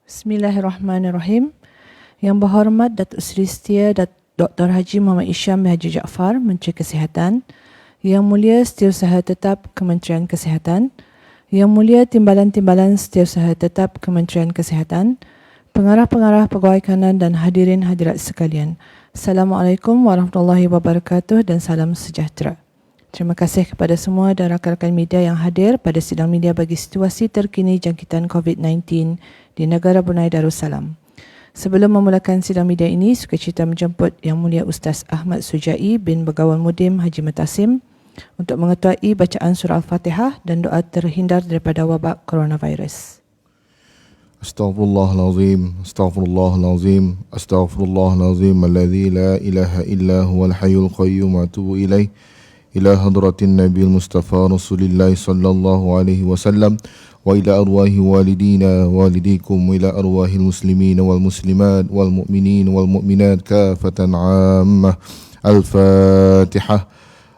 Bismillahirrahmanirrahim. Yang berhormat Datuk Seri Setia Dr. Haji Muhammad Isham bin Haji Jaafar, Menteri Kesihatan. Yang Mulia Setiausaha Tetap Kementerian Kesihatan. Yang Mulia Timbalan-Timbalan Setiausaha Tetap Kementerian Kesihatan. Pengarah-pengarah Pegawai Kanan dan hadirin hadirat sekalian. Assalamualaikum warahmatullahi wabarakatuh dan salam sejahtera. Terima kasih kepada semua dan rakan-rakan media yang hadir pada sidang media bagi situasi terkini jangkitan COVID-19 di negara Brunei Darussalam. Sebelum memulakan sidang media ini, sukacita menjemput Yang Mulia Ustaz Ahmad Sujai bin Begawan Mudim Haji Matasim untuk mengetuai bacaan surah Al-Fatihah dan doa terhindar daripada wabak coronavirus. Astaghfirullahalazim, astaghfirullahalazim, astaghfirullahalazim alladzi la ilaha illa huwal hayyul qayyum wa atubu ilaih. Ila hadratin Nabil Mustafa Rasulillah sallallahu alaihi wasallam wa ila arwahi walidina walidikum wa ila arwahil muslimin wal muslimat wal mu'minin wal mu'minat kafatan ammah. Al-Fatihah.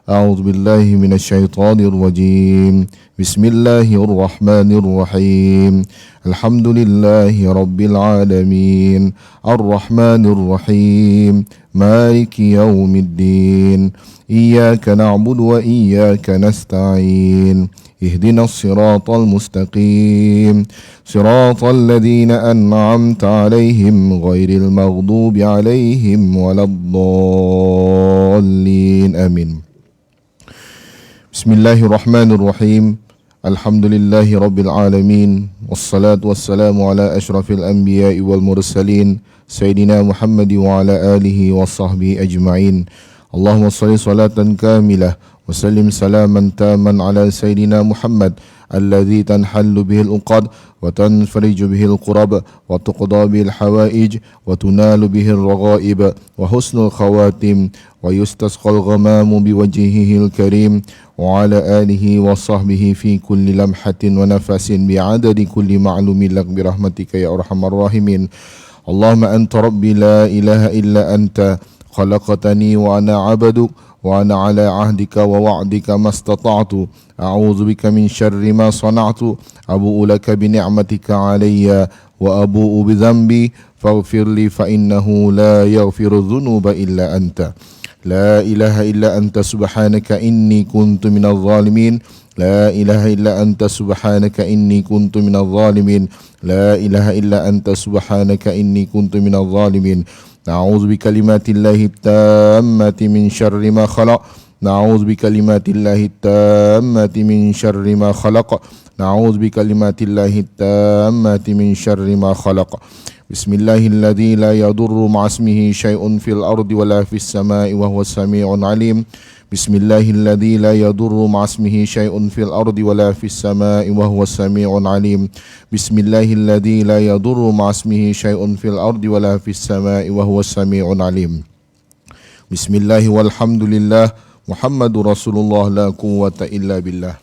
A'udzu billahi minasy syaithanir rajim. Bismillahirrahmanirrahim. Alhamdulillahi rabbil alamin. Arrahmanir rahim. Maliki yaumiddin. Iyyaka na'budu wa iyyaka nasta'in. Ihdinas siratal mustaqim. Siratal ladzina an'amta 'alaihim ghairil maghdubi 'alaihim waladdallin. Amin. Bismillahirrahmanirrahim. Alhamdulillahi rabbil alamin. Wassalatu wassalamu ala asyrafil anbiya'i wal mursalin Sayyidina Muhammad wa ala alihi wa sahbihi ajma'in. Allahumma salli salatan kamilah wa sallim salaman taman ala Sayyidina Muhammad alladhi tanhallu bihil uqad wa tanfariju bihil qurab wa tuqda bihil hawaij wa tunalu bihil raghaib wa husnul khawatim wa yustasqal ghamamu biwajhihil karim wa ala alihi wa sahbihi fi kulli lamhatin wa nafasin bi'adadi kulli ma'lumin lak birahmatika ya arhamar rahimin. Allahumma anta rabbi la ilaha illa anta khalaqtani wa ana 'abduk wa ana 'ala 'ahdika wa wa'dika mastata'tu a'udzu bika min syarri ma sana'tu abu'u laka bi ni'matika 'alayya wa abu'u bi dhanbi faghfir li fa innahu la yaghfiru dhunuba illa anta. La ilaha illa anta subhanaka inni kuntu minadh zalimin. La ilaha illa anta subhanaka inni kuntu minadh zalimin. La ilaha illa anta subhanaka inni kuntu minadh zalimin. Na'udzu bikalimatillahi tammati min syarri ma khalaq. Na'udzu bikalimatillahi tammati min syarri ma khalaq. Na'udzu bikalimatillahi tammati min syarri ma khalaq. Bismillahilladzi la yadurru ma'asmihi syai'un fil ardi wala fis sama'i wa huwas sami'un 'alim. Bismillahilladzi la yadurru ma'asmihi syai'un fil ardi wala fis sama'i wa huwas sami'un 'alim. Bismillahilladzi la yadurru ma'asmihi syai'un fil ardi wala fis sama'i wa huwas sami'un 'alim. Bismillahi walhamdulillah Muhammadur Rasulullah la quwwata illa billah.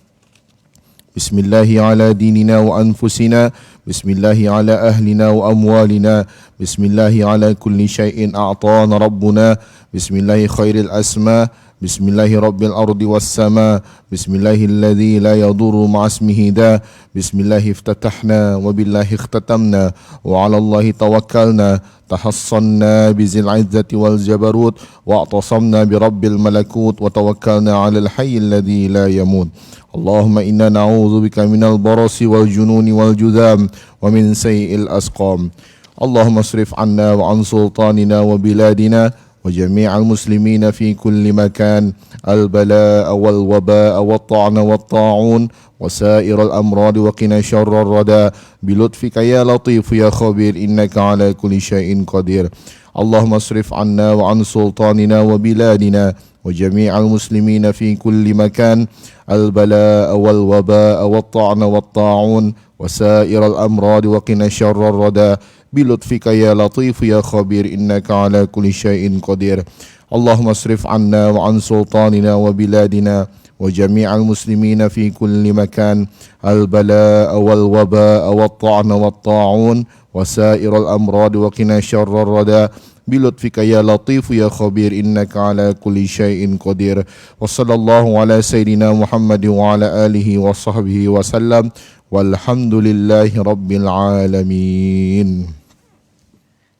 Bismillahi ala dinina wa anfusina. Bismillahi ala ahlina wa amwalina. Bismillahi ala kulli syai'in a'tana Rabbuna. Bismillahi khairil asma. Bismillahi rabbil ardi was sama. Bismillahilladzi la yadurru ma'asmihi da. Bismillahi iftatahna wa billahi ikhtatamna wa 'ala Allahi tawakkalna. Tahassanna bizil izzati wal jabarut wa a'tasamna bi rabbil malakut wa tawakkalna 'alal hayyil ladzi la yamut. Allahumma inna na'udzu bika minal barasi wal jununi wal judham wa min sayyi'il asqam. Allahumma asrif 'anna wa 'an sultanina wa biladina wa jami'al muslimina fi kulli makan al-balaa'a wal wabaa'a wat ta'na wat ta'un wa sa'iral amrad wa qina syarrar rada bi lutfika ya latif ya khabir innaka 'ala kulli syai'in qadir. Allahumma asrif 'anna wa 'an sultanina wa biladina wa jami'al muslimina fi kulli makan al-balaa'a wal wabaa'a wat ta'na wat ta'un wa sa'iral amrad wa qina syarrar rada bi lutfika ya latif ya khabir innaka 'ala kulli syai'in qadir. Allahumma asrif 'anna wa 'an sultanina wa biladina wa jami'al muslimina fi kulli makan al-balaa'a wal wabaa'a wat ta'na wat ta'un wa sa'iral amrad wa qina syarrar rada بلطفك يا لطيف يا خبير إنك على كل شيء قدير وصلى الله على سيدنا محمد وعلى آله وصحبه وسلم والحمد لله رب العالمين.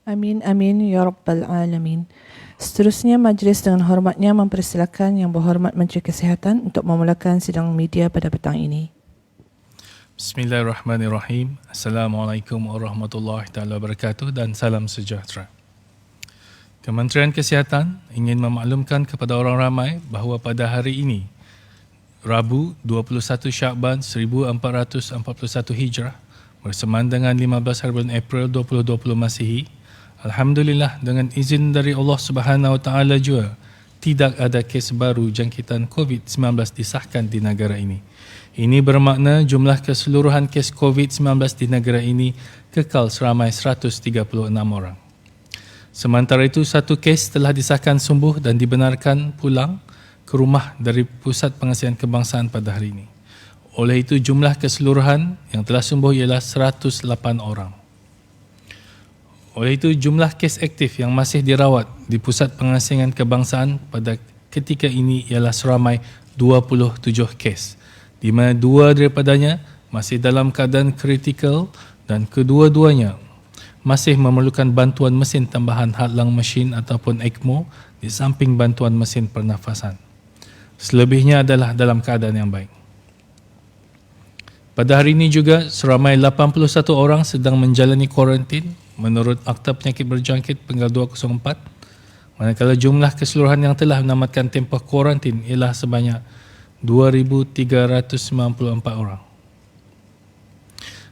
Amin, amin, ya Rabbal Alamin. Seterusnya, majlis dengan hormatnya mempersilakan Yang Berhormat Menteri Kesihatan untuk memulakan sidang media pada petang ini. Bismillahirrahmanirrahim. Assalamualaikum warahmatullahi taala wabarakatuh dan salam sejahtera. Kementerian Kesihatan ingin memaklumkan kepada orang ramai bahawa pada hari ini, Rabu 21 Syakban 1441 Hijrah bersamaan dengan 15 hari bulan April 2020 Masihi, Alhamdulillah dengan izin dari Allah Subhanahu Wa Taala juga tidak ada kes baru jangkitan COVID-19 disahkan di negara ini. Ini bermakna jumlah keseluruhan kes COVID-19 di negara ini kekal seramai 136 orang. Sementara itu, satu kes telah disahkan sembuh dan dibenarkan pulang ke rumah dari Pusat Pengasihan Kebangsaan pada hari ini. Oleh itu, jumlah keseluruhan yang telah sembuh ialah 108 orang. Oleh itu, jumlah kes aktif yang masih dirawat di Pusat Pengasihan Kebangsaan pada ketika ini ialah seramai 27 kes, di mana 2 daripadanya masih dalam keadaan kritikal dan kedua-duanya masih memerlukan bantuan mesin tambahan hadlang mesin ataupun ECMO di samping bantuan mesin pernafasan. Selebihnya adalah dalam keadaan yang baik. Pada hari ini juga seramai 81 orang sedang menjalani kuarantin menurut Akta Penyakit Berjangkit Penggal 204, manakala jumlah keseluruhan yang telah menamatkan tempoh kuarantin ialah sebanyak 2,394 orang.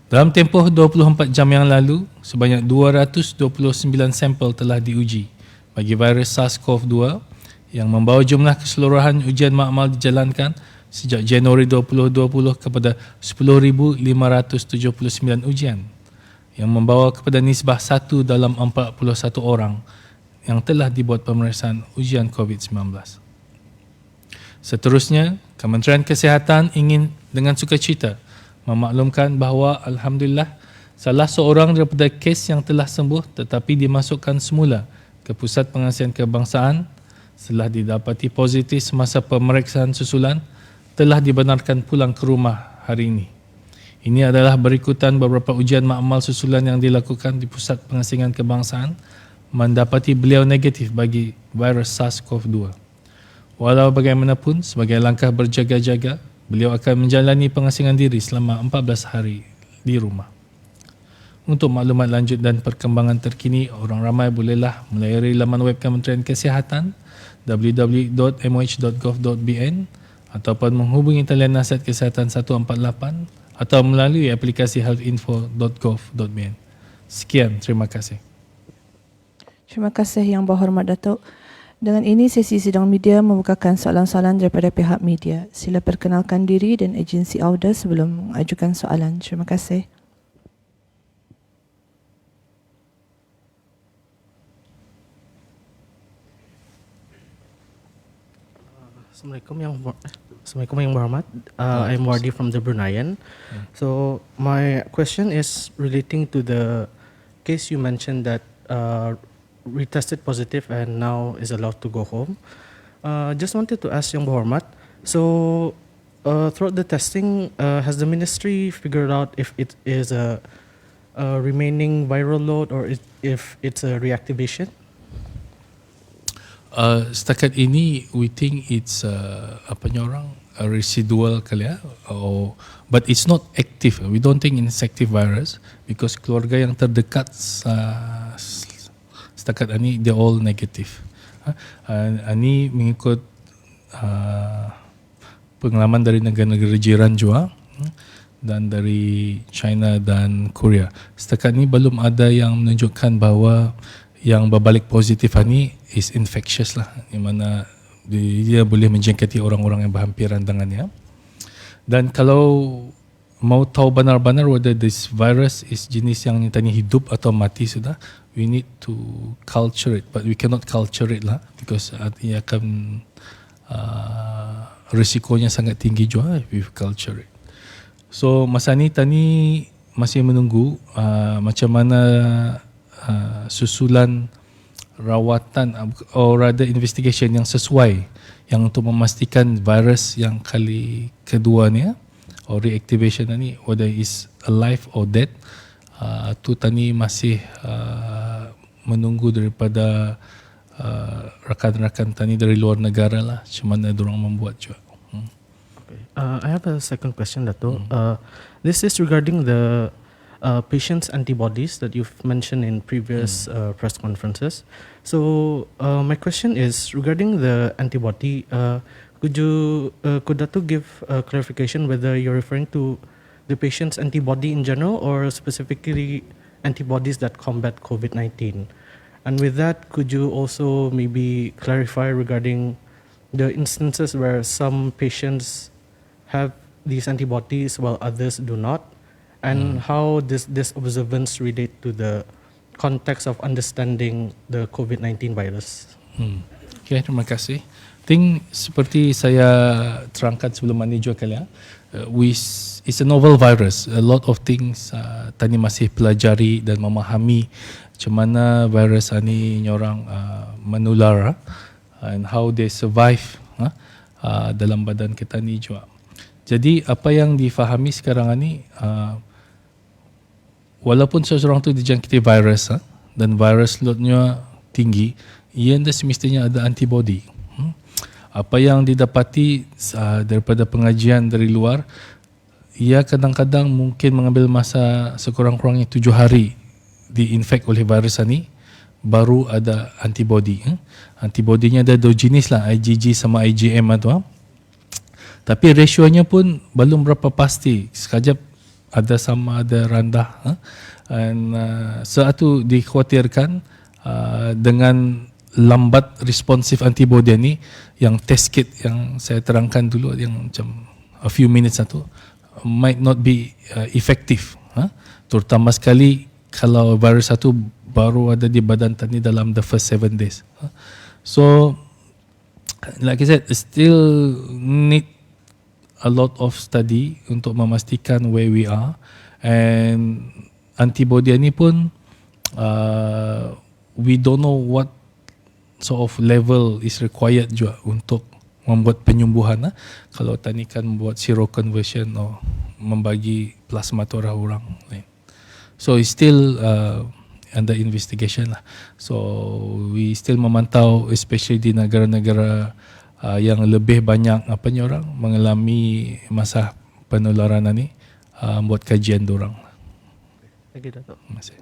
Dalam tempoh 24 jam yang lalu, sebanyak 229 sampel telah diuji bagi virus SARS-CoV-2 yang membawa jumlah keseluruhan ujian makmal dijalankan sejak Januari 2020 kepada 10,579 ujian, yang membawa kepada nisbah 1 dalam 41 orang yang telah dibuat pemeriksaan ujian COVID-19. Seterusnya, Kementerian Kesihatan ingin dengan sukacita memaklumkan bahawa Alhamdulillah salah seorang daripada kes yang telah sembuh tetapi dimasukkan semula ke Pusat Pengasihan Kebangsaan setelah didapati positif semasa pemeriksaan susulan telah dibenarkan pulang ke rumah hari ini. Ini adalah berikutan beberapa ujian makmal susulan yang dilakukan di Pusat Pengasihan Kebangsaan mendapati beliau negatif bagi virus SARS-CoV-2. Walau bagaimanapun, sebagai langkah berjaga-jaga, beliau akan menjalani pengasihan diri selama 14 hari di rumah. Untuk maklumat lanjut dan perkembangan terkini, orang ramai bolehlah melayari laman web Kementerian Kesihatan www.moh.gov.bn ataupun menghubungi talian nasihat kesihatan 148 atau melalui aplikasi healthinfo.gov.bn. Sekian, terima kasih. Terima kasih Yang Berhormat Datuk. Dengan ini, sesi sidang media membukakan soalan-soalan daripada pihak media. Sila perkenalkan diri dan agensi AUDA sebelum mengajukan soalan. Terima kasih. Assalamualaikum Yang Berhormat. I'm Wardi from the Bruneian. So my question is relating to the case you mentioned that retested positive and now is allowed to go home. Just wanted to ask Yang Berhormat, so throughout the testing, has the ministry figured out if it is a remaining viral load or if it's a reactivation? Setakat ini, we think it's a residual kali ya, but it's not active. We don't think it's active virus because keluarga yang terdekat setakat ini they all negative. Ini mengikut pengalaman dari negara-negara jiran juga dan dari China dan Korea. Setakat ini belum ada yang menunjukkan bahawa yang berbalik positif ini is infectious lah, di mana dia boleh menjangkiti orang-orang yang berhampiran dengannya. Dan kalau mau tahu benar-benar whether this virus is jenis yang tadi hidup atau mati sudah, we need to culture it, but we cannot culture it lah because ia akan risikonya sangat tinggi juga if we culture it. So masa ni tani masih menunggu macam mana susulan rawatan or rather investigation yang sesuai yang untuk memastikan virus yang kali kedua ni or reactivation ni whether is alive or dead, tu tani masih menunggu daripada rakan-rakan tani dari luar negara lah, macam mana diorang membuat juga. Okay. I have a second question, Dato. This is regarding the patient's antibodies that you've mentioned in previous press conferences. So my question is regarding the antibody. Could Dato give clarification whether you're referring to the patient's antibody in general or specifically antibodies that combat COVID-19? And with that, could you also maybe clarify regarding the instances where some patients have these antibodies while others do not? And how does this observance relate to the context of understanding the COVID-19 virus? Okay, terima kasih. Think seperti saya terangkan sebelum ini juga kali it's a novel virus. A lot of things tani masih pelajari dan memahami macam mana virus ni orang menular and how they survive dalam badan kita ni juga. Jadi apa yang difahami sekarang ni, walaupun seseorang tu dijangkiti virus dan virus loadnya tinggi, ia semestinya ada antibody. Apa yang didapati daripada pengajian dari luar, ia kadang-kadang mungkin mengambil masa sekurang-kurangnya 7 hari diinfect oleh virus ni, baru ada antibody. Antibodinya ada 2 jenis lah, IgG sama IgM tu. Tapi rasionya pun belum berapa pasti. Sekejap ada sama, ada rendah. Dan satu dikhawatirkan dengan lambat responsif antibody ni, yang test kit yang saya terangkan dulu, yang macam a few minutes tu, might not be effective. Terutama sekali kalau virus satu baru ada di badan tani dalam the first 7 days. So, like I said, still need a lot of study untuk memastikan where we are, and antibody ni pun we don't know what sort of level is required juga untuk membuat penyembuhan. Kalau tani kan membuat seroconversion or membagi plasma tu orang lain. So it's still under investigation lah. So we still memantau, especially di negara-negara yang lebih banyak orang mengalami masa penularan ni, buat kajian dorang. Thank you, Dato. Terima kasih.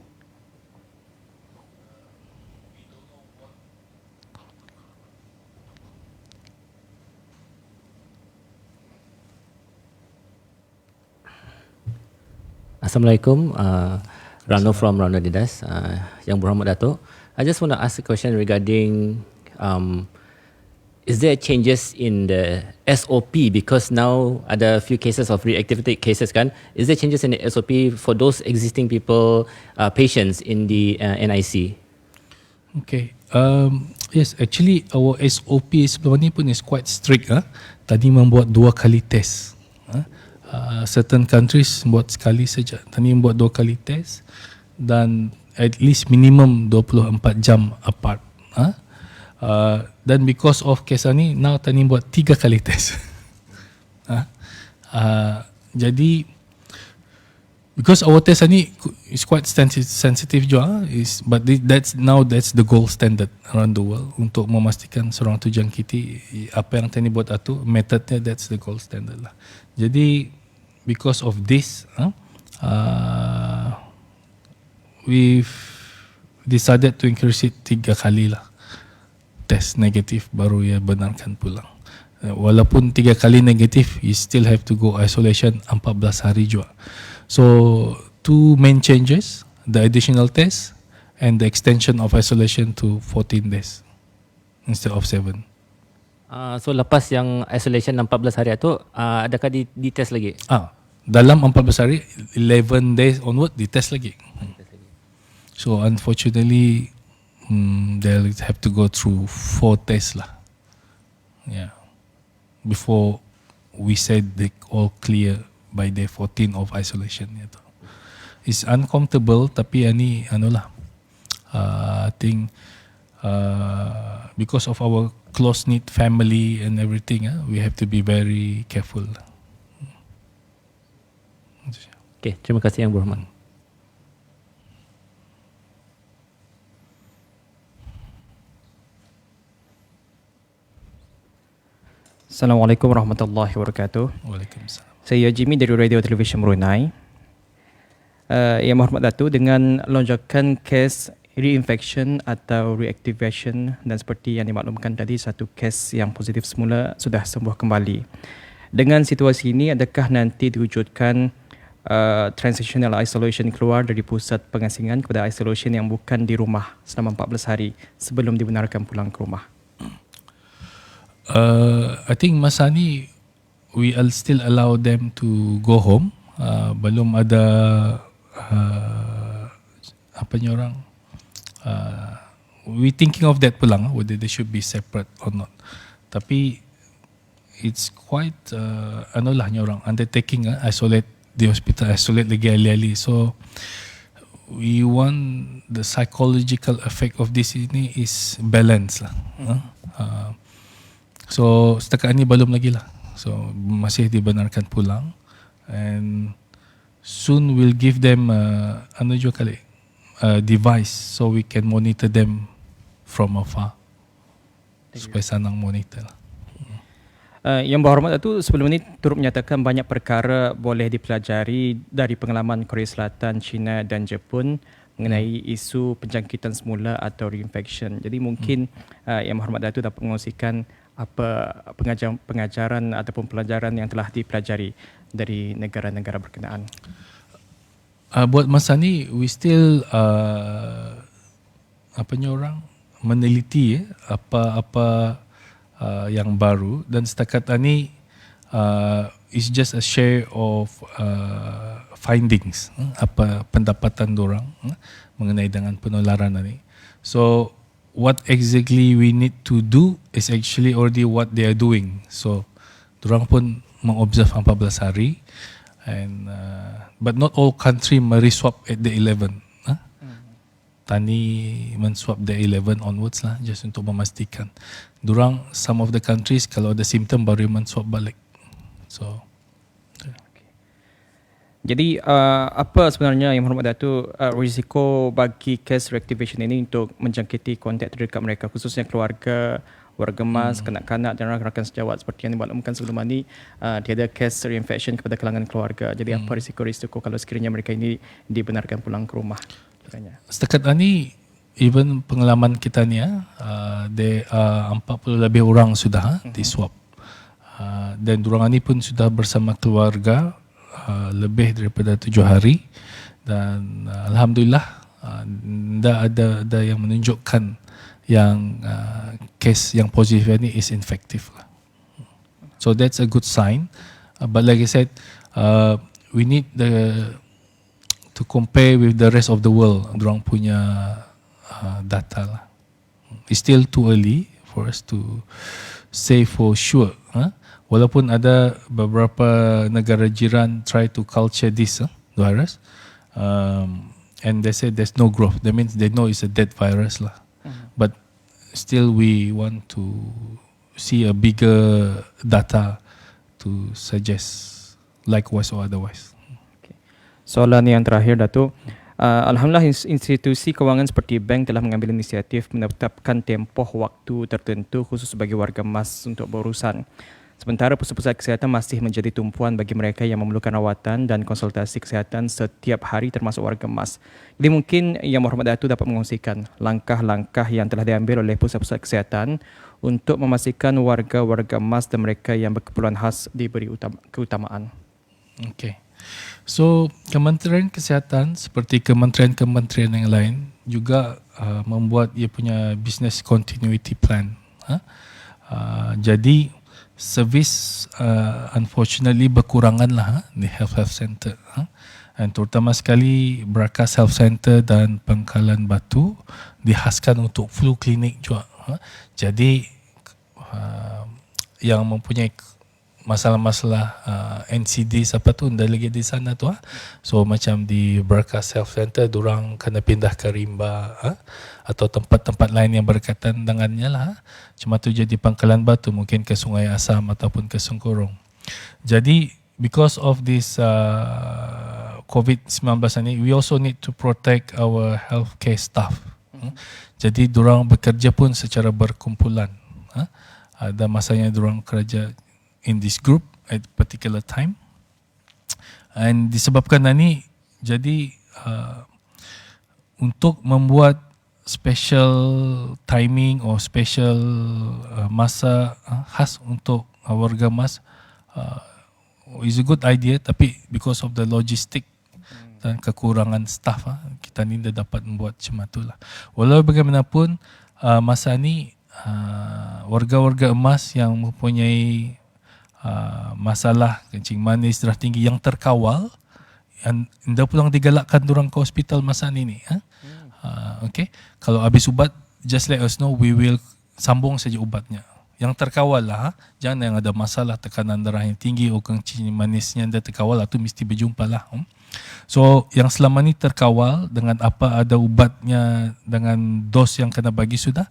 Assalamualaikum, Rano from Rano Didas, Yang Berhormat Dato'. I just want to ask a question regarding, is there changes in the SOP, because now ada a few cases of reactivated cases kan? Is there changes in the SOP for those existing people, patients in the NIC? Okay, yes, actually our SOP sebelum ni pun is quite strict. Tadi membuat 2 kali test. Certain countries buat sekali saja. Tani buat 2 kali test dan at least minimum 24 jam apart. Dan because of kes ni, now tani buat 3 kali test. Jadi because our test ni is quite sensitive juga, but that's the gold standard around the world untuk memastikan seorang tu jangkiti. Apa yang tani buat itu, metodnya that's the gold standard lah. Jadi because of this, we've decided to increase it 3 kali lah. Test negatif baru ia benarkan pulang. Walaupun 3 kali negatif, you still have to go isolation 14 hari juga. So 2 main changes, the additional test and the extension of isolation to 14 days instead of 7. So lepas yang isolation 14 hari itu, adakah ditest lagi? Dalam 14 hari, 11 days onward, ditest lagi. So unfortunately, they'll have to go through 4 tests lah. Yeah. Before we said they all clear by day 14 of isolation. It's uncomfortable, tapi ini I think because of our close-knit family and everything, we have to be very careful. Okay, terima kasih Yang Berhormat. Assalamualaikum warahmatullahi wabarakatuh. Waalaikumsalam. Saya Jimmy dari Radio Television Brunei. Yang Berhormat Datuk, dengan lonjakan kes reinfection atau reactivation dan seperti yang dimaklumkan tadi, satu kes yang positif semula sudah sembuh kembali. Dengan situasi ini, adakah nanti diwujudkan transitional isolation keluar dari pusat pengasingan kepada isolation yang bukan di rumah selama 14 hari sebelum dibenarkan pulang ke rumah? I think masa ni we'll still allow them to go home. Belum ada apa ni orang we thinking of that pulang, whether they should be separate or not. Tapi it's quite anulah ni orang undertaking, isolate di hospital, isolate lagi alih-alih. So we want the psychological effect of this ini is balance lah. So setakat ni belum lagi lah. So masih dibenarkan pulang, and soon we'll give them anu juga kali device so we can monitor them from afar. Supaya senang monitor lah. Yang Berhormat Datuk, sebelum ini turut menyatakan banyak perkara boleh dipelajari dari pengalaman Korea Selatan, China dan Jepun mengenai isu penjangkitan semula atau reinfection. Jadi mungkin Yang Berhormat Datuk dapat mengongsikan apa pengajaran ataupun pelajaran yang telah dipelajari dari negara-negara berkenaan. Buat masa ni we still apa ni orang meneliti apa-apa yang baru, dan setakat ni is just a share of findings, apa pendapatan dorang mengenai dengan penularan ni. So what exactly we need to do is actually already what they are doing. So dorang pun mengobserve 14 hari, and but not all country meriswap at the 11. Tani menswap the 11 onwards lah, just untuk memastikan. Dorang some of the countries kalau ada simptom baru menswap balik. So jadi apa sebenarnya Yang Berhormat Datuk risiko bagi kes reactivation ini untuk menjangkiti kontak terdekat mereka, khususnya keluarga, warga emas, kanak-kanak dan rakan-rakan sejawat seperti yang dimaklumkan sebelum ini tiada kes reinfection kepada kalangan keluarga. Jadi apa risiko-risiko kalau sekiranya mereka ini dibenarkan pulang ke rumah? Setakat ni even pengalaman kita ni there 40 lebih orang sudah di swab, dan dorang ni pun sudah bersama keluarga lebih daripada 7 hari, dan alhamdulillah ada yang menunjukkan yang kes yang positif ni is infective lah. So that's a good sign, but like I said, we need to compare with the rest of the world, dorang punya data lah. It's still too early for us to say for sure. Walaupun ada beberapa negara jiran try to culture this virus, and they say there's no growth. That means they know it's a dead virus lah. But still we want to see a bigger data to suggest likewise or otherwise. Soalan yang terakhir, Datuk. Alhamdulillah institusi kewangan seperti bank telah mengambil inisiatif menetapkan tempoh waktu tertentu khusus bagi warga emas untuk berurusan. Sementara pusat-pusat kesihatan masih menjadi tumpuan bagi mereka yang memerlukan rawatan dan konsultasi kesihatan setiap hari termasuk warga emas. Jadi mungkin Yang Berhormat Datuk dapat mengongsikan langkah-langkah yang telah diambil oleh pusat-pusat kesihatan untuk memastikan warga-warga emas dan mereka yang berkeperluan khas diberi keutamaan. Okay. So Kementerian Kesihatan seperti kementerian-kementerian yang lain juga membuat ia punya business continuity plan. Jadi servis unfortunately berkurangan lah di health center, dan terutama sekali Berakas Health Center dan Pangkalan Batu dihaskan untuk flu klinik juga. Jadi yang mempunyai masalah-masalah NCD siapa tu delegate di sana tu so macam di Berkas Health Center diorang kena pindah ke Rimba atau tempat-tempat lain yang berkaitan dengannya lah. Cuma tu jadi Pangkalan Batu, mungkin ke Sungai Asam ataupun ke Sengkurung. Jadi because of this COVID-19 ni, we also need to protect our healthcare staff. Jadi diorang bekerja pun secara berkumpulan. Ada masanya diorang kerja in this group at particular time, and disebabkan ni jadi untuk membuat special timing or special masa khas untuk warga Mas is a good idea, tapi because of the logistic dan kekurangan staff kita ni dah dapat membuat macam itulah. Walau bagaimanapun masa ni warga-warga emas yang mempunyai masalah kencing manis, darah tinggi yang terkawal, anda pulang digalakkan dorang ke hospital masa ni. Okay, kalau habis ubat, just let us know, we will sambung saja ubatnya. Yang terkawal lah, jangan yang ada masalah tekanan darah yang tinggi atau kencing manisnya anda terkawal, itu mesti berjumpa lah. So yang selama ni terkawal dengan apa ada ubatnya dengan dos yang kena bagi sudah.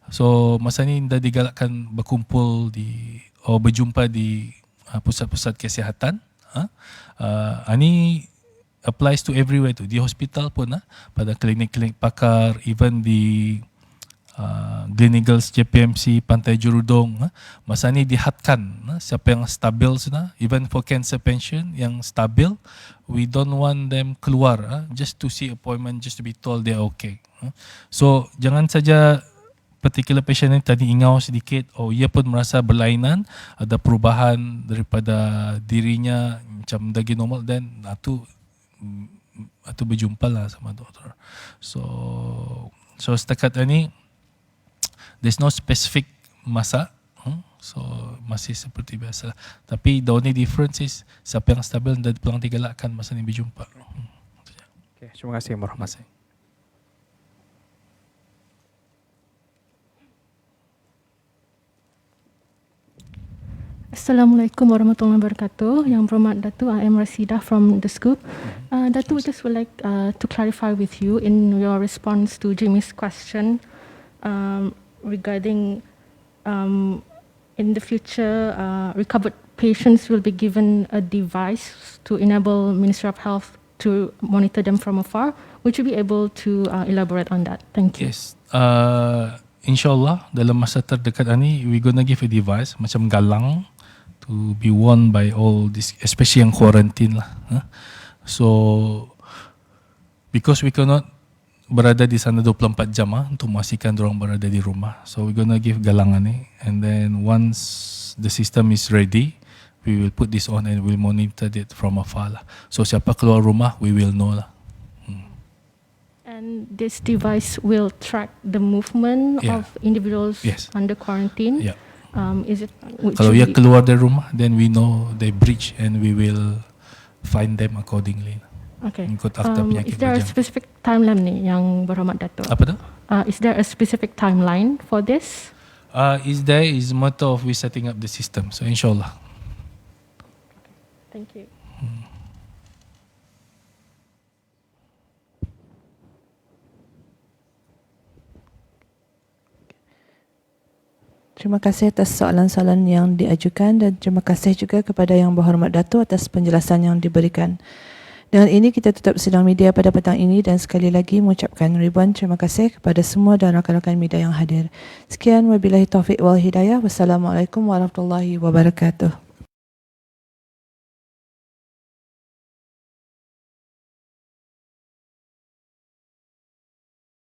So masa ni anda digalakkan berkumpul berjumpa di pusat-pusat kesihatan. Ini applies to everywhere tu, di hospital pun pada klinik-klinik pakar, even di Gleneagles JPMC Pantai Jurudong. Masa ni dihadkan siapa yang stabil sudah, even for cancer patient yang stabil, we don't want them keluar just to see appointment, just to be told they're okay. So jangan saja particular patient ni tadi ingau sedikit, ia pun merasa berlainan, ada perubahan daripada dirinya macam daging normal, dan itu berjumpa lah sama doktor. So setakat ini there's no specific masa, so masih seperti biasa. Tapi the only difference is siapa yang stabil dan pulang digalakkan masa ni berjumpa. Okay, terima kasih Yang Berhormat. Assalamualaikum warahmatullahi wabarakatuh. Yang Berhormat Datuk, I am Rasidah from the Scoop. Datuk, we just would like to clarify with you in your response to Jimmy's question regarding in the future recovered patients will be given a device to enable Ministry of Health to monitor them from afar. Would you be able to elaborate on that? Thank you. Yes. InsyaAllah dalam masa terdekat ini we gonna give a device macam galang to be worn by all this, especially yang quarantine lah. So because we cannot berada di sana 24 jam untuk memastikan dorang berada di rumah, so we gonna give galangan ni, and then once the system is ready, we will put this on and we'll monitor it from afar lah. So siapa keluar rumah, we will know lah. And this device will track the movement of individuals under quarantine. Yeah. Is it? Kalau ia keluar dari rumah, then we know they breach and we will find them accordingly. Okay. Ikut akta penyakit is there a specific timeline ni yang Berhormat Datuk? Apa tu? Is there a specific timeline for this? Is matter of we setting up the system. So insyaAllah. Thank you. Terima kasih atas soalan-soalan yang diajukan dan terima kasih juga kepada Yang Berhormat Datuk atas penjelasan yang diberikan. Dengan ini kita tutup sidang media pada petang ini dan sekali lagi mengucapkan ribuan terima kasih kepada semua dan rakan-rakan media yang hadir. Sekian, wabillahi taufiq wal hidayah. Wassalamualaikum warahmatullahi wabarakatuh.